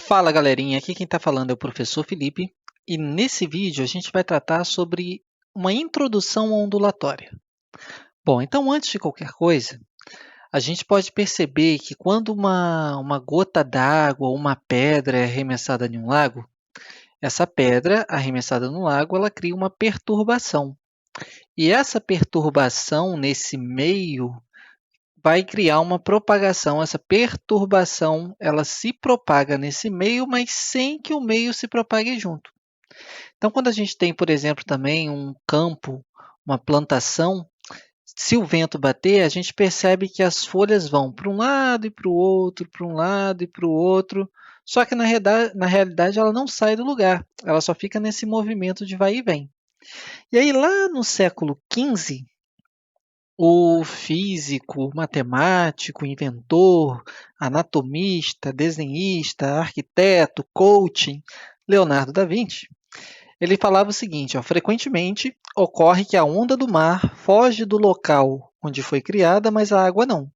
Fala galerinha, aqui quem está falando é o professor Felipe e nesse vídeo a gente vai tratar sobre uma introdução ondulatória. Bom, então antes de qualquer coisa, a gente pode perceber que quando uma gota d'água ou uma pedra é arremessada em um lago, essa pedra arremessada no lago ela cria uma perturbação. E essa perturbação nesse meio vai criar uma propagação. Essa perturbação, ela se propaga nesse meio, mas sem que o meio se propague junto. Então, quando a gente tem, por exemplo, também um campo, uma plantação, se o vento bater, a gente percebe que as folhas vão para um lado e para o outro, para um lado e para o outro, só que na realidade ela não sai do lugar, ela só fica nesse movimento de vai e vem. E aí, lá no século XV, o físico, matemático, inventor, anatomista, desenhista, arquiteto, coaching, Leonardo da Vinci, ele falava o seguinte, frequentemente ocorre que a onda do mar foge do local onde foi criada, mas a água não.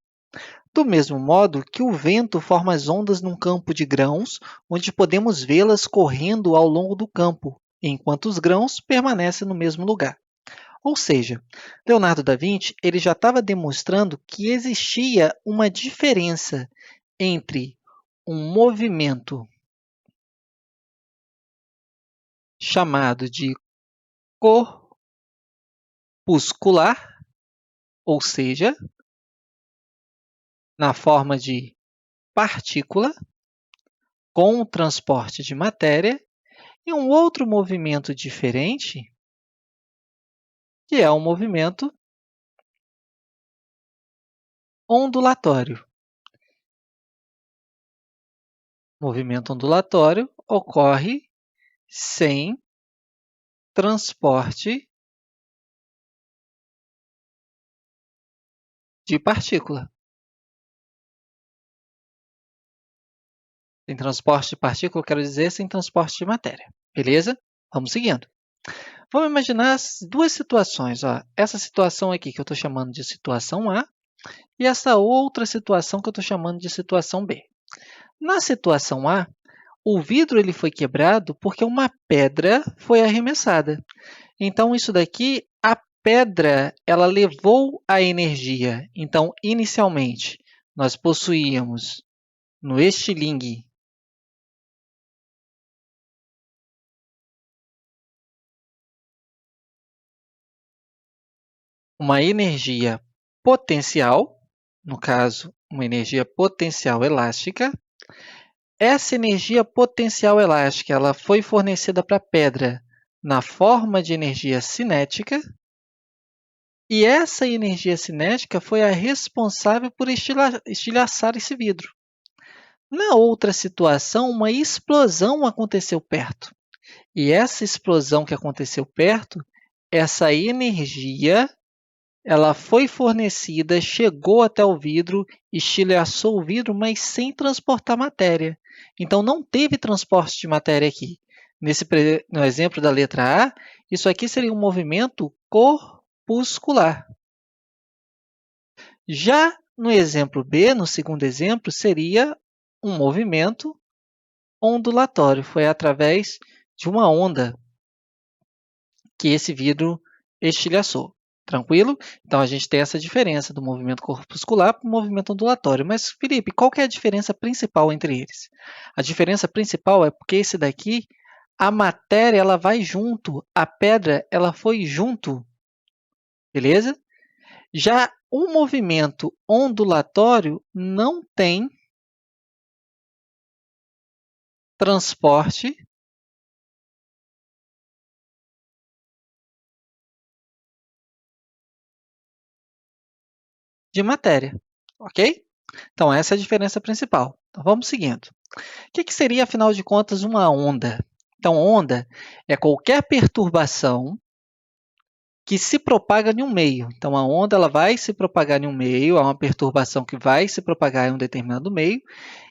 Do mesmo modo que o vento forma as ondas num campo de grãos, onde podemos vê-las correndo ao longo do campo, enquanto os grãos permanecem no mesmo lugar. Ou seja, Leonardo da Vinci ele já estava demonstrando que existia uma diferença entre um movimento chamado de corpuscular, ou seja, na forma de partícula, com o transporte de matéria, e um outro movimento diferente, que é o movimento ondulatório. O movimento ondulatório ocorre sem transporte de partícula. Sem transporte de partícula, eu quero dizer sem transporte de matéria. Beleza? Vamos seguindo. Vamos imaginar duas situações. Essa situação aqui que eu estou chamando de situação A e essa outra situação que eu estou chamando de situação B. Na situação A, o vidro ele foi quebrado porque uma pedra foi arremessada. Então, isso daqui, a pedra ela levou a energia. Então, inicialmente, nós possuíamos no estilingue uma energia potencial, no caso, uma energia potencial elástica. Essa energia potencial elástica ela foi fornecida para a pedra na forma de energia cinética, e essa energia cinética foi a responsável por estilhaçar esse vidro. Na outra situação, uma explosão aconteceu perto. E essa explosão que aconteceu perto, essa energia ela foi fornecida, chegou até o vidro, estilhaçou o vidro, mas sem transportar matéria. Então, não teve transporte de matéria aqui. No exemplo da letra A, isso aqui seria um movimento corpuscular. Já no exemplo B, no segundo exemplo, seria um movimento ondulatório. Foi através de uma onda que esse vidro estilhaçou. Tranquilo? Então, a gente tem essa diferença do movimento corpuscular para o movimento ondulatório. Mas, Felipe, qual que é a diferença principal entre eles? A diferença principal é porque esse daqui, a matéria ela vai junto, a pedra ela foi junto, beleza? Já o movimento ondulatório não tem transporte de matéria, ok? Então, essa é a diferença principal. Então, vamos seguindo. O que seria, afinal de contas, uma onda? Então, onda é qualquer perturbação que se propaga em um meio. Então, a onda ela vai se propagar em um meio, há uma perturbação que vai se propagar em um determinado meio,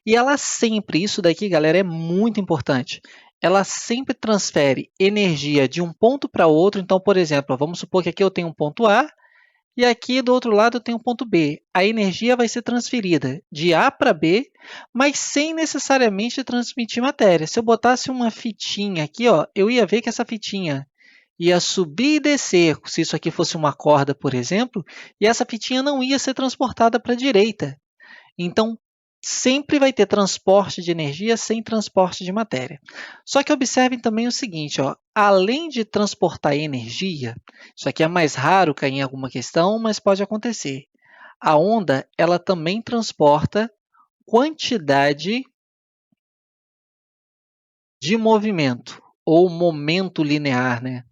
e ela sempre, isso daqui, galera, é muito importante, ela sempre transfere energia de um ponto para outro. Então, por exemplo, vamos supor que aqui eu tenho um ponto A E aqui do outro lado tem o ponto B. A energia vai ser transferida de A para B, mas sem necessariamente transmitir matéria. Se eu botasse uma fitinha aqui, ó, eu ia ver que essa fitinha ia subir e descer, se isso aqui fosse uma corda, por exemplo, e essa fitinha não ia ser transportada para a direita. Então, sempre vai ter transporte de energia sem transporte de matéria. Só que observem também o seguinte, ó, além de transportar energia, isso aqui é mais raro cair em alguma questão, mas pode acontecer. A onda ela também transporta quantidade de movimento, ou momento linear, né?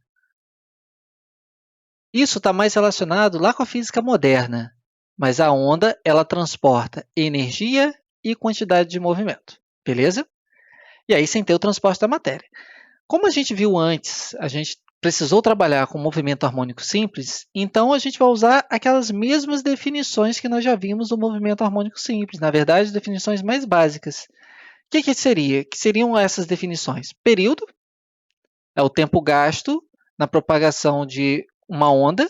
Isso está mais relacionado lá com a física moderna, mas a onda ela transporta energia e quantidade de movimento, beleza? E aí sem ter o transporte da matéria. Como a gente viu antes, a gente precisou trabalhar com movimento harmônico simples, então a gente vai usar aquelas mesmas definições que nós já vimos do movimento harmônico simples, na verdade, definições mais básicas. O que seria? Que seriam essas definições? Período é o tempo gasto na propagação de uma onda,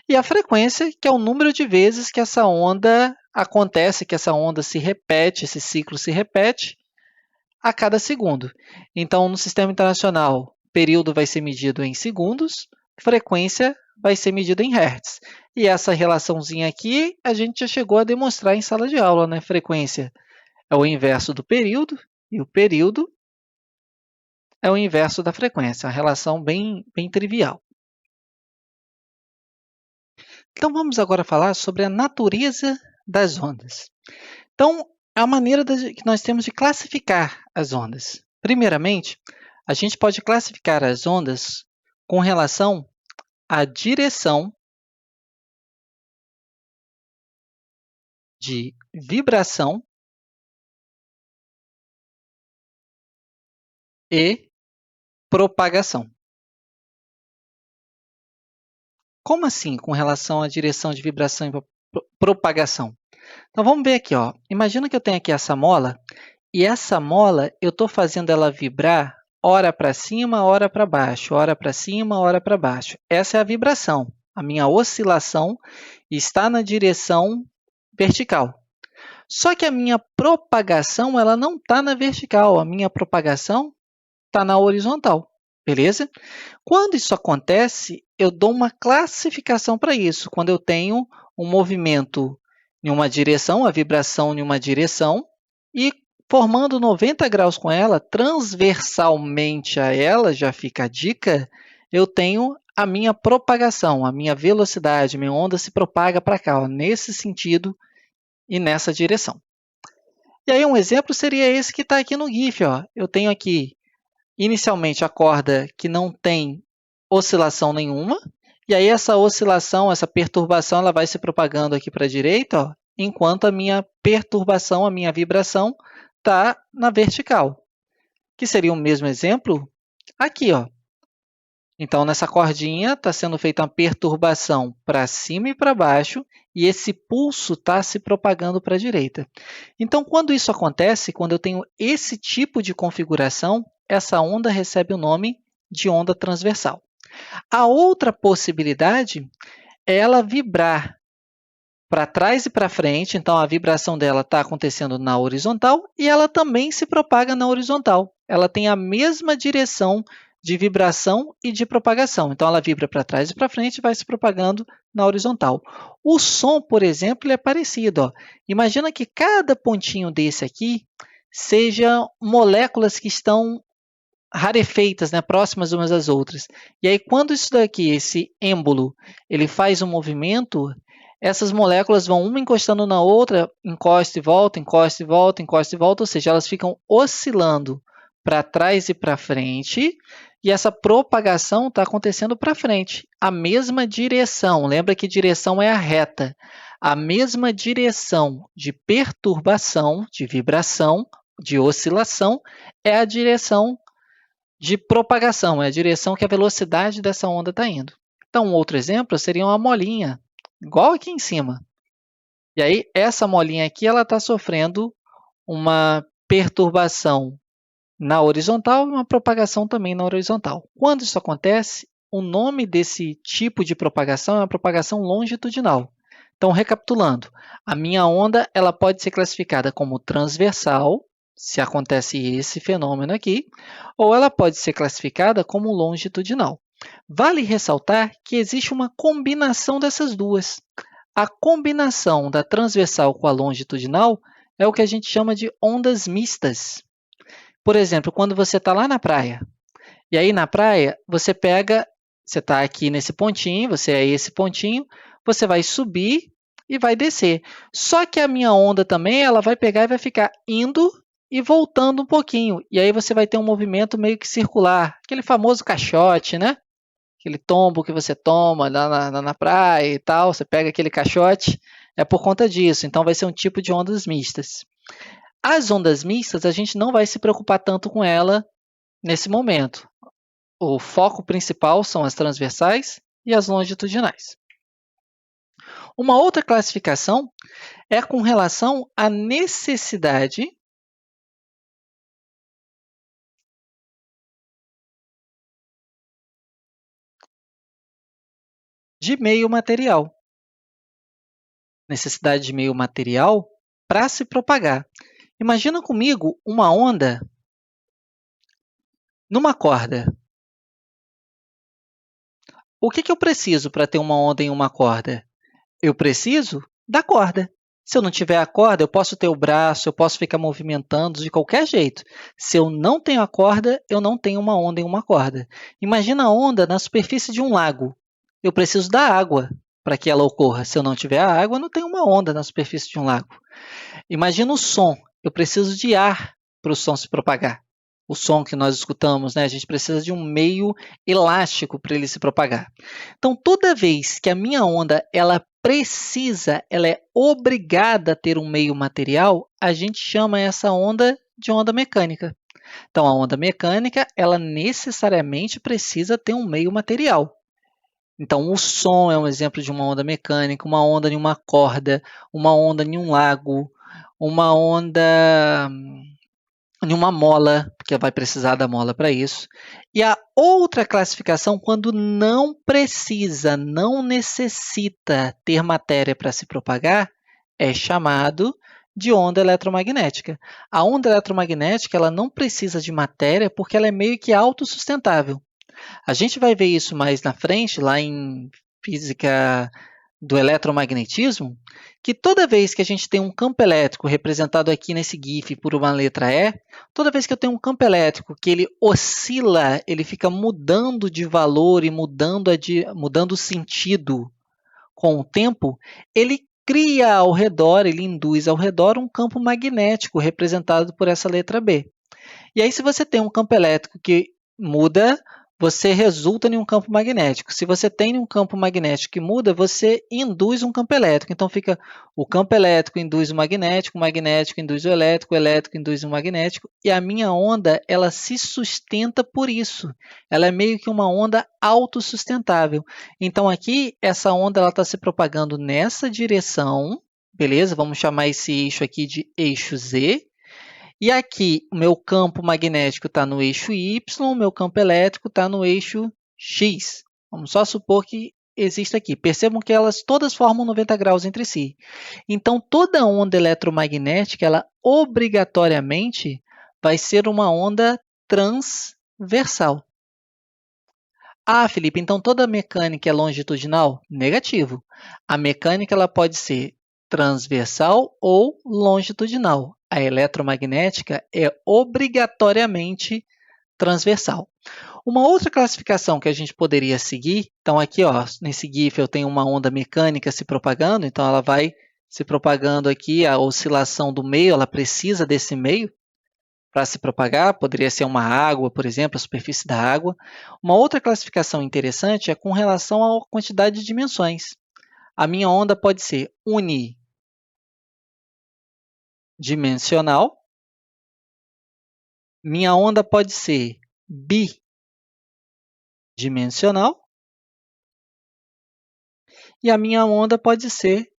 e a frequência, que é o número de vezes que essa onda acontece, que essa onda se repete, esse ciclo se repete a cada segundo. Então, no sistema internacional, período vai ser medido em segundos, frequência vai ser medida em hertz. E essa relaçãozinha aqui, a gente já chegou a demonstrar em sala de aula, né? Frequência é o inverso do período, e o período é o inverso da frequência, uma relação bem trivial. Então, vamos agora falar sobre a natureza das ondas. Então, a maneira que nós temos de classificar as ondas. Primeiramente, a gente pode classificar as ondas com relação à direção de vibração e propagação. Como assim, com relação à direção de vibração e propagação? Então, vamos ver aqui, ó. Imagina que eu tenho aqui essa mola, e essa mola, eu estou fazendo ela vibrar ora para cima, ora para baixo, ora para cima, ora para baixo. Essa é a vibração. A minha oscilação está na direção vertical. Só que a minha propagação ela não está na vertical, a minha propagação está na horizontal. Beleza? Quando isso acontece, eu dou uma classificação para isso. Quando eu tenho um movimento em uma direção, a vibração em uma direção, e formando 90 graus com ela, transversalmente a ela, já fica a dica, eu tenho a minha propagação, a minha velocidade, a minha onda se propaga para cá, ó, nesse sentido e nessa direção. E aí um exemplo seria esse que está aqui no GIF. Ó. Eu tenho aqui, inicialmente, a corda que não tem oscilação nenhuma, e aí essa oscilação, essa perturbação, ela vai se propagando aqui para a direita, ó, enquanto a minha perturbação, a minha vibração, está na vertical, que seria o mesmo exemplo aqui. Ó. Então, nessa cordinha está sendo feita uma perturbação para cima e para baixo, e esse pulso está se propagando para a direita. Então, quando isso acontece, quando eu tenho esse tipo de configuração, essa onda recebe o nome de onda transversal. A outra possibilidade é ela vibrar para trás e para frente, então a vibração dela está acontecendo na horizontal e ela também se propaga na horizontal. Ela tem a mesma direção de vibração e de propagação. Então, ela vibra para trás e para frente e vai se propagando na horizontal. O som, por exemplo, é parecido. Ó. Imagina que cada pontinho desse aqui seja moléculas que estão rarefeitas, né, próximas umas às outras. E aí, quando isso daqui, esse êmbolo, ele faz um movimento, essas moléculas vão uma encostando na outra, encosta e volta, encosta e volta, encosta e volta, ou seja, elas ficam oscilando para trás e para frente, e essa propagação está acontecendo para frente. A mesma direção, lembra que direção é a reta. A mesma direção de perturbação, de vibração, de oscilação, é a direção de propagação, é a direção que a velocidade dessa onda está indo. Então, um outro exemplo seria uma molinha, igual aqui em cima. E aí, essa molinha aqui ela está sofrendo uma perturbação na horizontal e uma propagação também na horizontal. Quando isso acontece, o nome desse tipo de propagação é a propagação longitudinal. Então, recapitulando, a minha onda ela pode ser classificada como transversal, se acontece esse fenômeno aqui, ou ela pode ser classificada como longitudinal. Vale ressaltar que existe uma combinação dessas duas. A combinação da transversal com a longitudinal é o que a gente chama de ondas mistas. Por exemplo, quando você está lá na praia, e aí na praia você está aqui nesse pontinho, você é esse pontinho, você vai subir e vai descer. Só que a minha onda também, ela vai pegar e vai ficar indo e voltando um pouquinho. E aí você vai ter um movimento meio que circular, aquele famoso caixote, né? Aquele tombo que você toma na praia e tal, você pega aquele caixote, é por conta disso. Então vai ser um tipo de ondas mistas. As ondas mistas, a gente não vai se preocupar tanto com ela nesse momento. O foco principal são as transversais e as longitudinais. Uma outra classificação é com relação à necessidade de meio material. Necessidade de meio material para se propagar. Imagina comigo uma onda numa corda. O que eu preciso para ter uma onda em uma corda? Eu preciso da corda. Se eu não tiver a corda, eu posso ter o braço, eu posso ficar movimentando de qualquer jeito. Se eu não tenho a corda, eu não tenho uma onda em uma corda. Imagina a onda na superfície de um lago. Eu preciso da água para que ela ocorra. Se eu não tiver a água, eu não tenho uma onda na superfície de um lago. Imagina o som. Eu preciso de ar para o som se propagar. O som que nós escutamos, né? A gente precisa de um meio elástico para ele se propagar. Então, toda vez que a minha onda ela é obrigada a ter um meio material, a gente chama essa onda de onda mecânica. Então, a onda mecânica, ela necessariamente precisa ter um meio material. Então, o som é um exemplo de uma onda mecânica, uma onda em uma corda, uma onda em um lago, uma onda em uma mola, porque vai precisar da mola para isso. E a outra classificação, quando não precisa, não necessita ter matéria para se propagar, é chamado de onda eletromagnética. A onda eletromagnética ela não precisa de matéria porque ela é meio que autossustentável. A gente vai ver isso mais na frente, lá em física do eletromagnetismo, que toda vez que a gente tem um campo elétrico representado aqui nesse GIF por uma letra E, toda vez que eu tenho um campo elétrico que ele oscila, ele fica mudando de valor e mudando o sentido com o tempo, ele cria ao redor, ele induz ao redor um campo magnético representado por essa letra B. E aí, se você tem um campo elétrico que muda, você resulta em um campo magnético. Se você tem um campo magnético que muda, você induz um campo elétrico. Então, fica o campo elétrico induz o magnético induz o elétrico induz o magnético. E a minha onda, ela se sustenta por isso. Ela é meio que uma onda autossustentável. Então, aqui, essa onda está se propagando nessa direção. Beleza? Vamos chamar esse eixo aqui de eixo Z. E aqui, o meu campo magnético está no eixo Y, o meu campo elétrico está no eixo X. Vamos só supor que exista aqui. Percebam que elas todas formam 90 graus entre si. Então, toda onda eletromagnética, ela obrigatoriamente vai ser uma onda transversal. Ah, Felipe, então toda mecânica é longitudinal? Negativo. A mecânica ela pode ser transversal ou longitudinal. A eletromagnética é obrigatoriamente transversal. Uma outra classificação que a gente poderia seguir, então aqui ó, nesse GIF eu tenho uma onda mecânica se propagando, então ela vai se propagando aqui, a oscilação do meio, ela precisa desse meio para se propagar, poderia ser uma água, por exemplo, a superfície da água. Uma outra classificação interessante é com relação à quantidade de dimensões. A minha onda pode ser unidimensional, minha onda pode ser bidimensional e a minha onda pode ser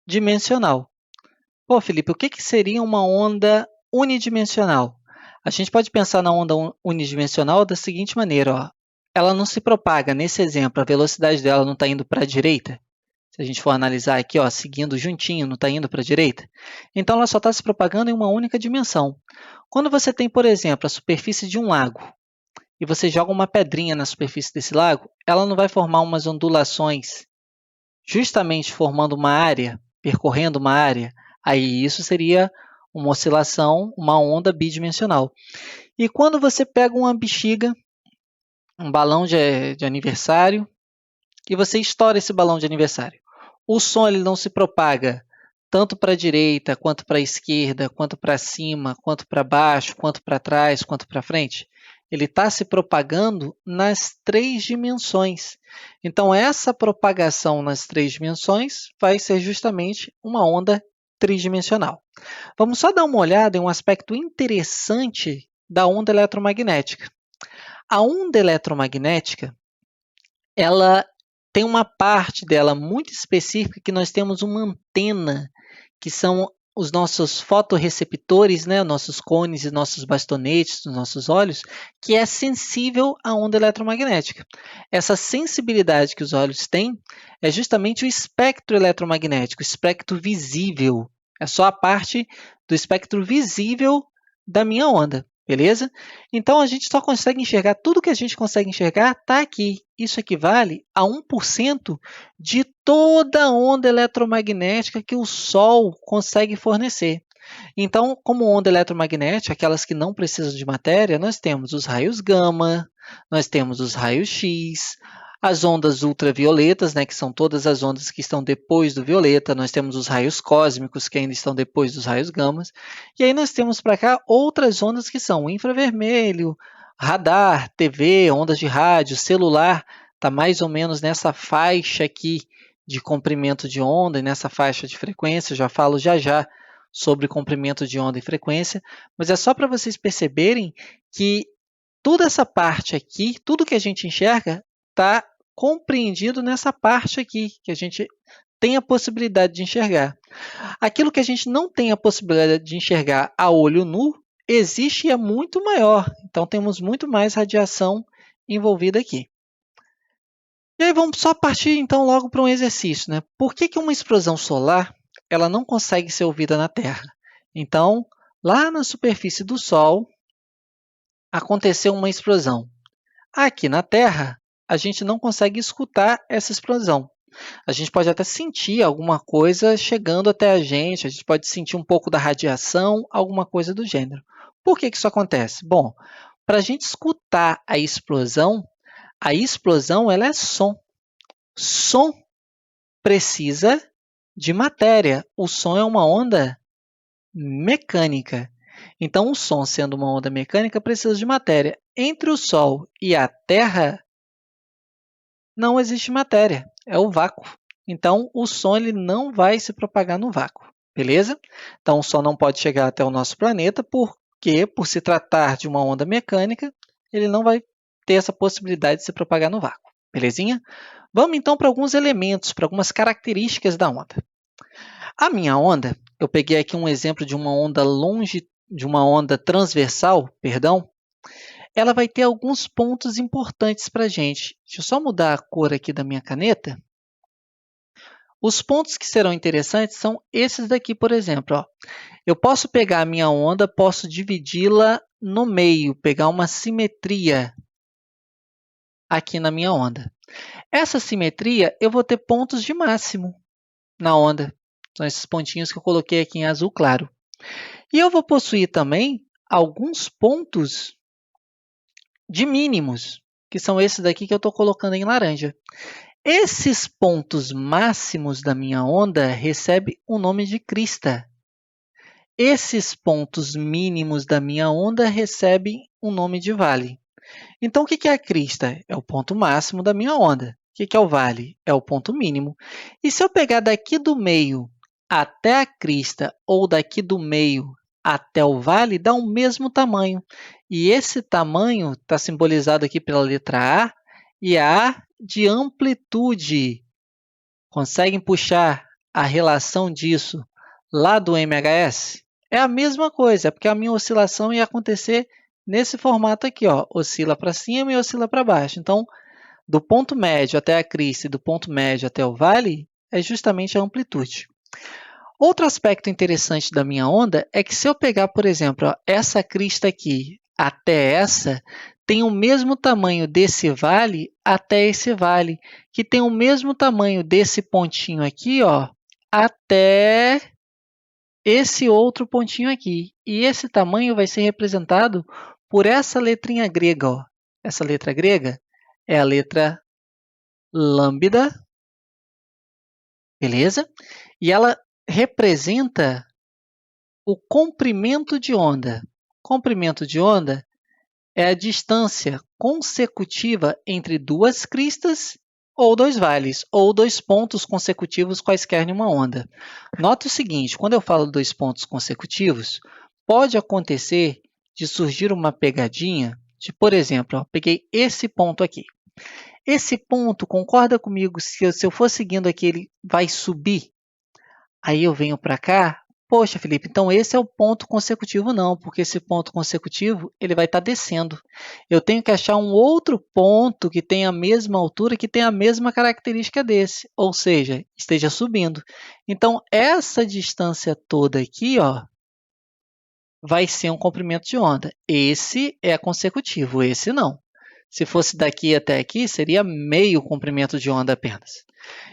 tridimensional. Pô, Felipe, o que seria uma onda unidimensional? A gente pode pensar na onda unidimensional da seguinte maneira, ó. Ela não se propaga, nesse exemplo, a velocidade dela não está indo para a direita. Se a gente for analisar aqui, ó, seguindo juntinho, não está indo para a direita. Então, ela só está se propagando em uma única dimensão. Quando você tem, por exemplo, a superfície de um lago, e você joga uma pedrinha na superfície desse lago, ela não vai formar umas ondulações, justamente formando uma área, percorrendo uma área. Aí isso seria uma oscilação, uma onda bidimensional. E quando você pega uma bexiga, um balão de aniversário, e você estoura esse balão de aniversário, o som ele não se propaga tanto para a direita, quanto para a esquerda, quanto para cima, quanto para baixo, quanto para trás, quanto para frente. Ele está se propagando nas 3 dimensões. Então, essa propagação nas 3 dimensões vai ser justamente uma onda tridimensional. Vamos só dar uma olhada em um aspecto interessante da onda eletromagnética. A onda eletromagnética, ela tem uma parte dela muito específica que nós temos uma antena, que são os nossos fotorreceptores, né, nossos cones e nossos bastonetes dos nossos olhos, que é sensível à onda eletromagnética. Essa sensibilidade que os olhos têm é justamente o espectro eletromagnético, o espectro visível. É só a parte do espectro visível da minha onda. Beleza? Então, a gente só consegue enxergar, tudo que a gente consegue enxergar está aqui. Isso equivale a 1% de toda a onda eletromagnética que o Sol consegue fornecer. Então, como onda eletromagnética, aquelas que não precisam de matéria, nós temos os raios gama, nós temos os raios X, as ondas ultravioletas, né, que são todas as ondas que estão depois do violeta, nós temos os raios cósmicos, que ainda estão depois dos raios gamas, e aí nós temos para cá outras ondas que são o infravermelho, radar, TV, ondas de rádio, celular, está mais ou menos nessa faixa aqui de comprimento de onda e nessa faixa de frequência, eu já falo já já sobre comprimento de onda e frequência, mas é só para vocês perceberem que toda essa parte aqui, tudo que a gente enxerga, está compreendido nessa parte aqui, que a gente tem a possibilidade de enxergar. Aquilo que a gente não tem a possibilidade de enxergar a olho nu, existe e é muito maior. Então, temos muito mais radiação envolvida aqui. E aí, vamos só partir, então, logo para um exercício, né? Por que uma explosão solar ela não consegue ser ouvida na Terra? Então, lá na superfície do Sol, aconteceu uma explosão. Aqui na Terra, a gente não consegue escutar essa explosão. A gente pode até sentir alguma coisa chegando até a gente pode sentir um pouco da radiação, alguma coisa do gênero. Por que isso acontece? Bom, para a gente escutar a explosão ela é som. Som precisa de matéria. O som é uma onda mecânica. Então, o som, sendo uma onda mecânica, precisa de matéria. Entre o Sol e a Terra, não existe matéria, é o vácuo. Então, o som ele não vai se propagar no vácuo, beleza? Então, o som não pode chegar até o nosso planeta, porque, por se tratar de uma onda mecânica, ele não vai ter essa possibilidade de se propagar no vácuo, belezinha? Vamos, então, para alguns elementos, para algumas características da onda. A minha onda, eu peguei aqui um exemplo de uma onda transversal, perdão, ela vai ter alguns pontos importantes para a gente. Deixa eu só mudar a cor aqui da minha caneta. Os pontos que serão interessantes são esses daqui, por exemplo. Ó. Eu posso pegar a minha onda, posso dividi-la no meio, pegar uma simetria aqui na minha onda. Essa simetria, eu vou ter pontos de máximo na onda. São esses pontinhos que eu coloquei aqui em azul claro. E eu vou possuir também alguns pontos de mínimos, que são esses daqui que eu estou colocando em laranja. Esses pontos máximos da minha onda recebem o nome de crista. Esses pontos mínimos da minha onda recebem o nome de vale. Então, o que é a crista? É o ponto máximo da minha onda. O que é o vale? É o ponto mínimo. E se eu pegar daqui do meio até a crista ou daqui do meio até o vale, dá o mesmo tamanho. E esse tamanho está simbolizado aqui pela letra A, e a A de amplitude. Conseguem puxar a relação disso lá do MHS? É a mesma coisa, porque a minha oscilação ia acontecer nesse formato aqui, ó, oscila para cima e oscila para baixo. Então, do ponto médio até a crista e do ponto médio até o vale é justamente a amplitude. Outro aspecto interessante da minha onda é que se eu pegar, por exemplo, ó, essa crista aqui até essa, tem o mesmo tamanho desse vale até esse vale, que tem o mesmo tamanho desse pontinho aqui, ó, até esse outro pontinho aqui. E esse tamanho vai ser representado por essa letrinha grega, ó. Essa letra grega é a letra lambda, beleza? E ela representa o comprimento de onda. Comprimento de onda é a distância consecutiva entre duas cristas ou dois vales, ou dois pontos consecutivos quaisquer em uma onda. Nota o seguinte, quando eu falo dois pontos consecutivos, pode acontecer de surgir uma pegadinha de, por exemplo, ó, peguei esse ponto aqui. Esse ponto, concorda comigo, se eu for seguindo aqui, ele vai subir? Aí eu venho para cá, poxa, Felipe, então esse é o ponto consecutivo? Não, porque esse ponto consecutivo ele vai estar descendo. Eu tenho que achar um outro ponto que tenha a mesma altura, que tenha a mesma característica desse, ou seja, esteja subindo. Então, essa distância toda aqui, ó, vai ser um comprimento de onda. Esse é consecutivo, esse não. Se fosse daqui até aqui, seria meio comprimento de onda apenas.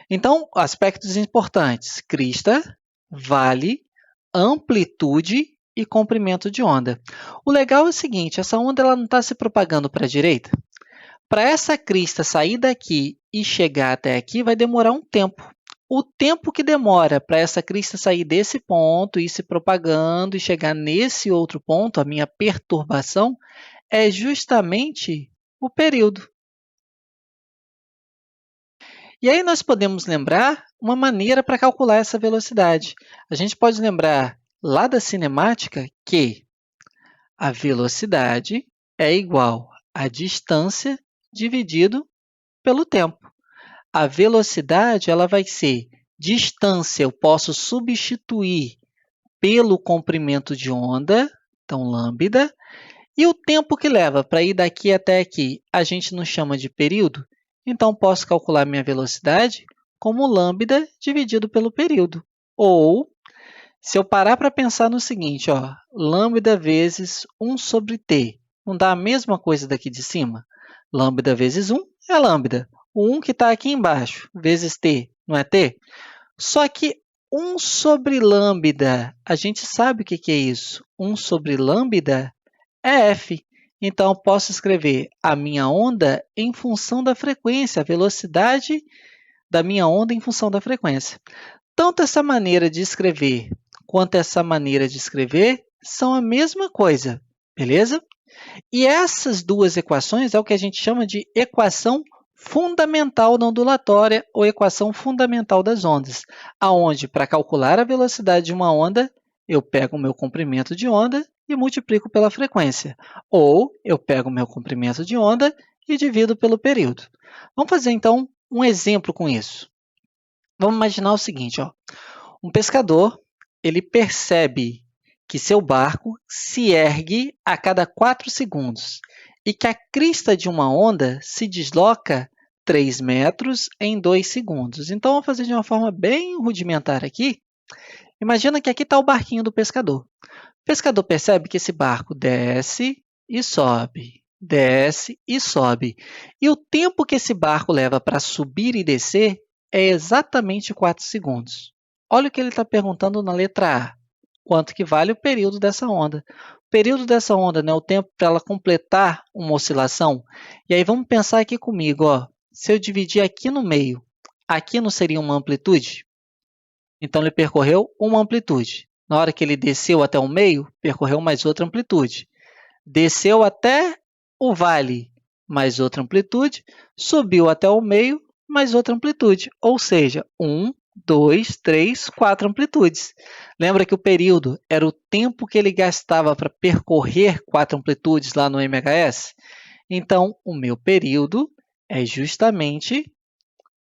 Então, aspectos importantes: crista, vale, amplitude e comprimento de onda. O legal é o seguinte, essa onda ela não está se propagando para a direita. Para essa crista sair daqui e chegar até aqui, vai demorar um tempo. O tempo que demora para essa crista sair desse ponto, ir se propagando e chegar nesse outro ponto, a minha perturbação, é justamente o período. E aí nós podemos lembrar uma maneira para calcular essa velocidade. A gente pode lembrar lá da cinemática que a velocidade é igual à distância dividido pelo tempo. A velocidade ela vai ser distância, eu posso substituir pelo comprimento de onda, então lambda, e o tempo que leva para ir daqui até aqui, a gente não chama de período, então posso calcular minha velocidade como lambda dividido pelo período. Ou, se eu parar para pensar no seguinte, ó, lambda vezes 1 sobre t, não dá a mesma coisa daqui de cima? Lambda vezes 1 é lambda. O 1 que está aqui embaixo, vezes t, não é t? Só que 1 sobre lambda, a gente sabe o que é isso. 1 sobre lambda é f. Então, eu posso escrever a minha onda em função da frequência, a velocidade da minha onda em função da frequência. Tanto essa maneira de escrever quanto essa maneira de escrever são a mesma coisa, beleza? E essas duas equações é o que a gente chama de equação fundamental da ondulatória ou equação fundamental das ondas, aonde para calcular a velocidade de uma onda, eu pego o meu comprimento de onda e multiplico pela frequência, ou eu pego o meu comprimento de onda e divido pelo período. Vamos fazer então um exemplo com isso. Vamos imaginar o seguinte, ó. Um pescador, ele percebe que seu barco se ergue a cada 4 segundos e que a crista de uma onda se desloca 3 metros em 2 segundos. Então, vamos fazer de uma forma bem rudimentar aqui. Imagina que aqui está o barquinho do pescador. O pescador percebe que esse barco desce e sobe, desce e sobe. E o tempo que esse barco leva para subir e descer é exatamente 4 segundos. Olha o que ele está perguntando na letra A. Quanto que vale o período dessa onda? O período dessa onda, né, o tempo para ela completar uma oscilação. E aí vamos pensar aqui comigo. Ó, se eu dividir aqui no meio, aqui não seria uma amplitude? Então, ele percorreu uma amplitude. Na hora que ele desceu até o meio, percorreu mais outra amplitude. Desceu até o vale, mais outra amplitude. Subiu até o meio, mais outra amplitude. Ou seja, 1, 2, 3, 4 amplitudes. Lembra que o período era o tempo que ele gastava para percorrer 4 amplitudes lá no MHS? Então, o meu período é justamente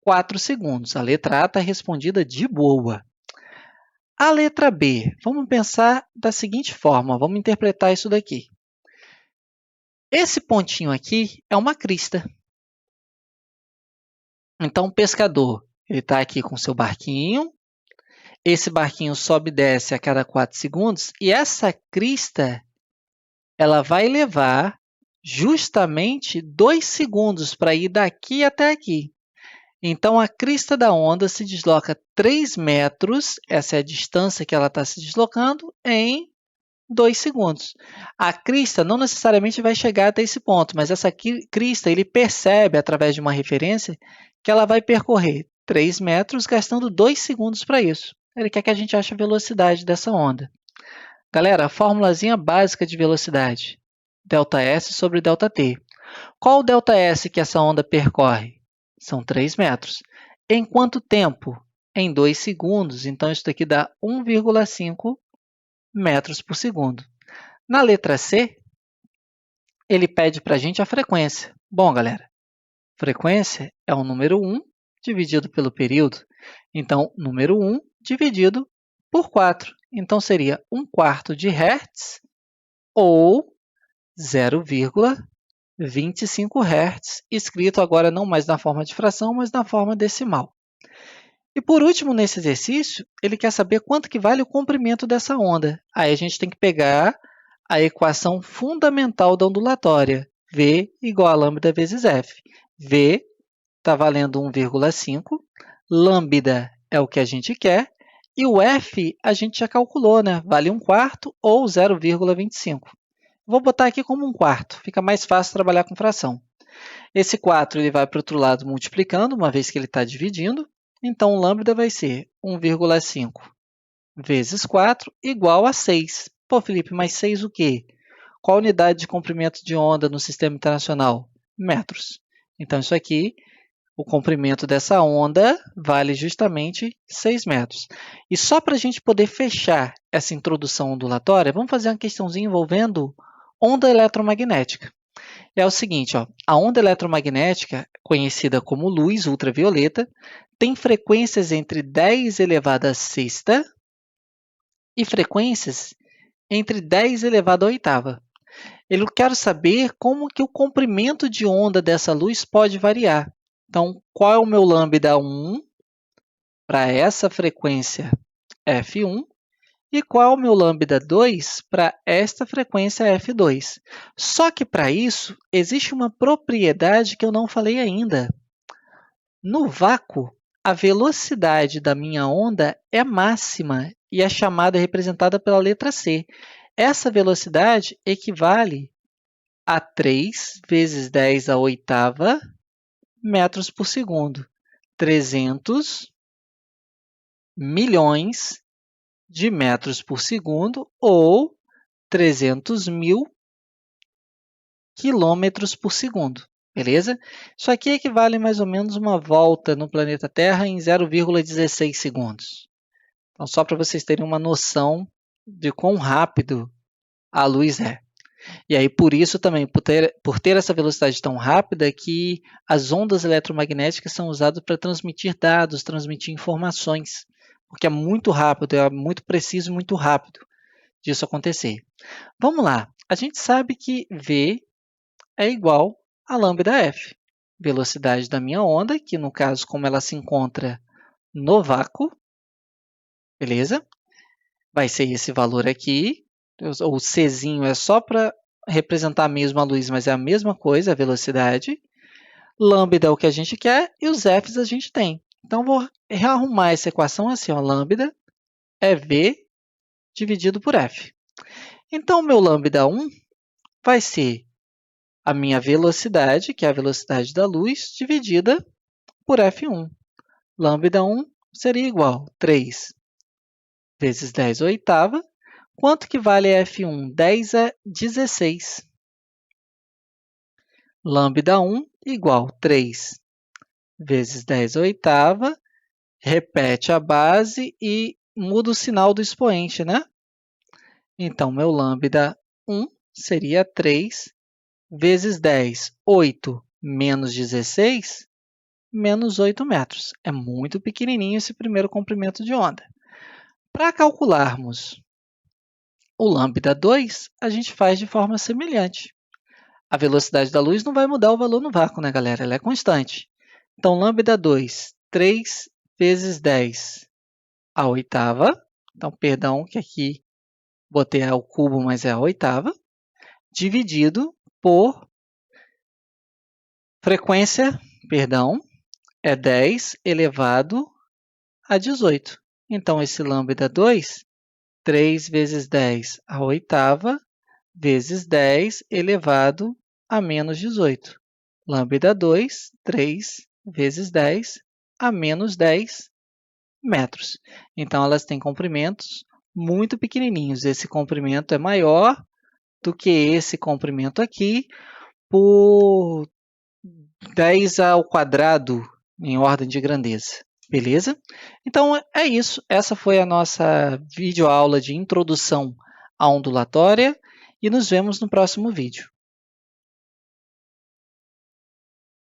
4 segundos. A letra A está respondida de boa. A letra B, vamos pensar da seguinte forma, vamos interpretar isso daqui. Esse pontinho aqui é uma crista. Então, o pescador está aqui com seu barquinho, esse barquinho sobe e desce a cada 4 segundos, e essa crista ela vai levar justamente 2 segundos para ir daqui até aqui. Então, a crista da onda se desloca 3 metros, essa é a distância que ela está se deslocando, em 2 segundos. A crista não necessariamente vai chegar até esse ponto, mas essa crista ele percebe, através de uma referência, que ela vai percorrer 3 metros, gastando 2 segundos para isso. Ele quer que a gente ache a velocidade dessa onda. Galera, a formulazinha básica de velocidade, ΔS sobre ΔT. Qual o ΔS que essa onda percorre? São 3 metros. Em quanto tempo? Em 2 segundos. Então, isso daqui dá 1,5 metros por segundo. Na letra C, ele pede para a gente a frequência. Bom, galera, frequência é o número 1 dividido pelo período. Então, número 1 dividido por 4. Então, seria 1/4 de Hz ou 0,25 Hz, escrito agora não mais na forma de fração, mas na forma decimal. E por último, nesse exercício, ele quer saber quanto que vale o comprimento dessa onda. Aí a gente tem que pegar a equação fundamental da ondulatória, V igual a lambda vezes F. V está valendo 1,5, lambda é o que a gente quer, e o F a gente já calculou, né? Vale 1/4 ou 0,25. Vou botar aqui como 1/4, fica mais fácil trabalhar com fração. Esse 4 ele vai para o outro lado multiplicando, uma vez que ele está dividindo. Então, o lambda vai ser 1,5 vezes 4 igual a 6. Pô, Felipe, mas 6 o quê? Qual a unidade de comprimento de onda no sistema internacional? Metros. Então, isso aqui, o comprimento dessa onda vale justamente 6 metros. E só para a gente poder fechar essa introdução ondulatória, vamos fazer uma questãozinha envolvendo onda eletromagnética. É o seguinte, ó, a onda eletromagnética, conhecida como luz ultravioleta, tem frequências entre 10 elevado a sexta e frequências entre 10 elevado a oitava. Eu quero saber como que o comprimento de onda dessa luz pode variar. Então, qual é o meu lambda 1 para essa frequência F1 e qual é o meu lambda 2 para esta frequência F2. Só que para isso, existe uma propriedade que eu não falei ainda. No vácuo, a velocidade da minha onda é máxima e é chamada representada pela letra C. Essa velocidade equivale a 3 vezes 10 à oitava metros por segundo. 300 milhões de metros por segundo ou 300 mil quilômetros por segundo. Beleza? Isso aqui equivale mais ou menos uma volta no planeta Terra em 0,16 segundos. Então, só para vocês terem uma noção de quão rápido a luz é. E aí, por isso também, por ter essa velocidade tão rápida, que as ondas eletromagnéticas são usadas para transmitir dados, transmitir informações, porque é muito rápido, é muito preciso e muito rápido disso acontecer. Vamos lá. A gente sabe que V é igual a lambda F, velocidade da minha onda, que no caso, como ela se encontra no vácuo, beleza? Vai ser esse valor aqui, o Czinho é só para representar mesmo a luz, mas é a mesma coisa, a velocidade. Lambda é o que a gente quer e os Fs a gente tem. Então, vou rearrumar essa equação assim, ó, lambda é V dividido por F. Então, o meu lambda 1 vai ser a minha velocidade, que é a velocidade da luz, dividida por F1. Lambda 1 seria igual a 3 vezes 10 à oitava. Quanto que vale F1? 10 a 16. Lambda 1 igual a 3 vezes 10 à oitava. Repete a base e muda o sinal do expoente, né? Então, meu lambda 1 seria 3 vezes 10, 8 menos 16, menos 8 metros. É muito pequenininho esse primeiro comprimento de onda. Para calcularmos o lambda 2, a gente faz de forma semelhante. A velocidade da luz não vai mudar o valor no vácuo, né, galera? Ela é constante. Então, lambda 2, 3 vezes 10 à oitava. Então, perdão que aqui botei ao cubo, mas é a oitava. Dividido por frequência, é 10 elevado a 18. Então, esse lambda 2, 3 vezes 10 à oitava, vezes 10 elevado a menos 18. Lambda 2, 3 vezes 10 a menos 10 metros. Então, elas têm comprimentos muito pequenininhos. Esse comprimento é maior do que esse comprimento aqui por 10 ao quadrado em ordem de grandeza. Beleza? Então, é isso. Essa foi a nossa videoaula de introdução à ondulatória e nos vemos no próximo vídeo.